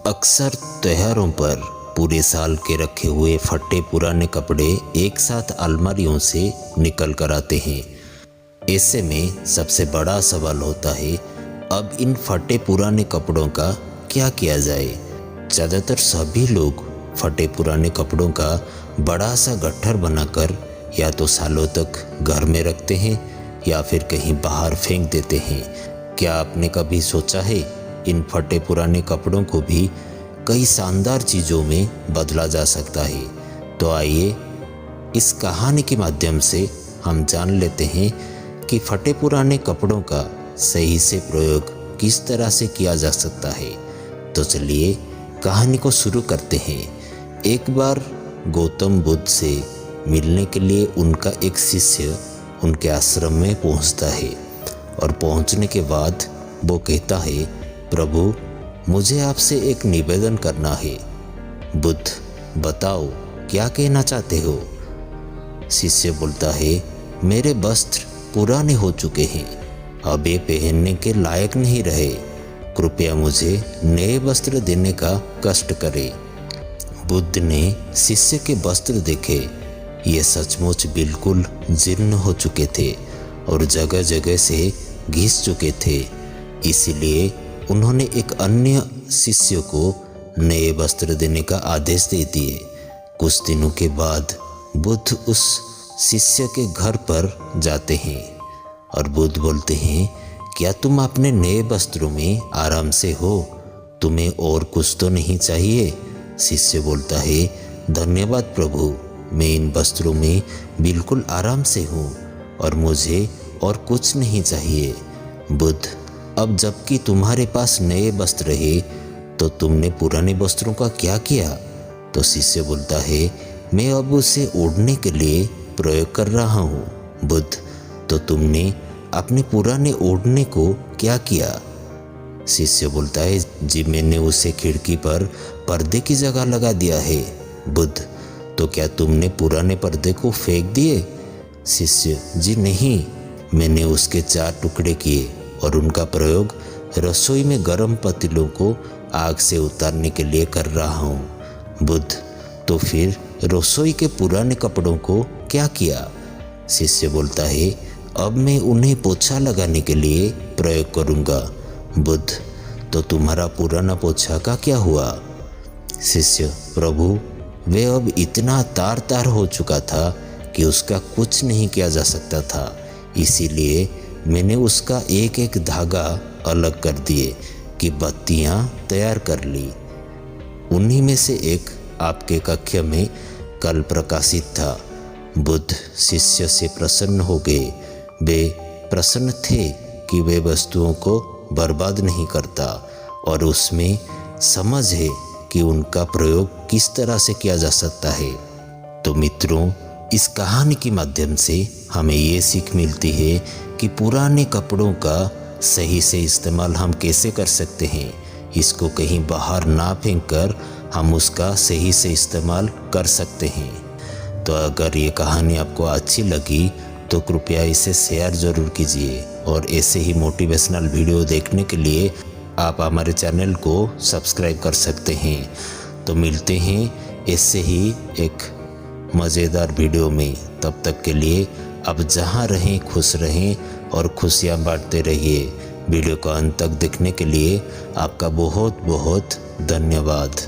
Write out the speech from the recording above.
अक्सर त्योहारों पर पूरे साल के रखे हुए फटे पुराने कपड़े एक साथ अलमारियों से निकल कर आते हैं। ऐसे में सबसे बड़ा सवाल होता है, अब इन फटे पुराने कपड़ों का क्या किया जाए। ज़्यादातर सभी लोग फटे पुराने कपड़ों का बड़ा सा गट्ठर बनाकर या तो सालों तक घर में रखते हैं या फिर कहीं बाहर फेंक देते हैं। क्या आपने कभी सोचा है इन फटे पुराने कपड़ों को भी कई शानदार चीज़ों में बदला जा सकता है? तो आइए इस कहानी के माध्यम से हम जान लेते हैं कि फटे पुराने कपड़ों का सही से प्रयोग किस तरह से किया जा सकता है। तो चलिए कहानी को शुरू करते हैं। एक बार गौतम बुद्ध से मिलने के लिए उनका एक शिष्य उनके आश्रम में पहुंचता है और पहुंचने के बाद वो कहता है, प्रभु मुझे आपसे एक निवेदन करना है। बुद्ध बताओ क्या कहना चाहते हो? शिष्य बोलता है, मेरे वस्त्र पुराने हो चुके हैं, अब ये पहनने के लायक नहीं रहे, कृपया मुझे नए वस्त्र देने का कष्ट करें। बुद्ध ने शिष्य के वस्त्र देखे, ये सचमुच बिल्कुल जीर्ण हो चुके थे और जगह जगह से घिस चुके थे। इसीलिए उन्होंने एक अन्य शिष्य को नए वस्त्र देने का आदेश दे दिए। कुछ दिनों के बाद बुद्ध उस शिष्य के घर पर जाते हैं और बुद्ध बोलते हैं, क्या तुम अपने नए वस्त्रों में आराम से हो? तुम्हें और कुछ तो नहीं चाहिए? शिष्य बोलता है, धन्यवाद प्रभु, मैं इन वस्त्रों में बिल्कुल आराम से हूँ और मुझे और कुछ नहीं चाहिए। बुद्ध, अब जबकि तुम्हारे पास नए वस्त्र है तो तुमने पुराने वस्त्रों का क्या किया? तो शिष्य बोलता है, मैं अब उसे ओढ़ने के लिए प्रयोग कर रहा हूँ। बुद्ध, तो तुमने अपने पुराने ओढ़ने को क्या किया? शिष्य बोलता है, जी मैंने उसे खिड़की पर पर्दे की जगह लगा दिया है। बुद्ध, तो क्या तुमने पुराने पर्दे को फेंक दिए? शिष्य, जी नहीं, मैंने उसके 4 टुकड़े किए और उनका प्रयोग रसोई में गर्म पतीलों को आग से उतारने के लिए कर रहा हूँ। बुद्ध, तो फिर रसोई के पुराने कपड़ों को क्या किया? शिष्य बोलता है, अब मैं उन्हें पोछा लगाने के लिए प्रयोग करूँगा। बुद्ध, तो तुम्हारा पुराना पोछा का क्या हुआ? शिष्य, प्रभु वे अब इतना तार तार हो चुका था कि उसका कुछ नहीं किया जा सकता था, इसीलिए मैंने उसका एक एक धागा अलग कर दिए कि बत्तियां तैयार कर ली। उन्हीं में से एक आपके कक्ष में कल प्रकाशित था। बुद्ध शिष्य से प्रसन्न हो गए। वे प्रसन्न थे कि वे वस्तुओं को बर्बाद नहीं करता और उसमें समझ है कि उनका प्रयोग किस तरह से किया जा सकता है। तो मित्रों, इस कहानी के माध्यम से हमें ये सीख मिलती है कि पुराने कपड़ों का सही से इस्तेमाल हम कैसे कर सकते हैं। इसको कहीं बाहर ना फेंक कर हम उसका सही से इस्तेमाल कर सकते हैं। तो अगर ये कहानी आपको अच्छी लगी तो कृपया इसे शेयर ज़रूर कीजिए और ऐसे ही मोटिवेशनल वीडियो देखने के लिए आप हमारे चैनल को सब्सक्राइब कर सकते हैं। तो मिलते हैं ऐसे ही एक मज़ेदार वीडियो में। तब तक के लिए अब जहाँ रहें खुश रहें और खुशियाँ बांटते रहिए। वीडियो को अंत तक देखने के लिए आपका बहुत बहुत धन्यवाद।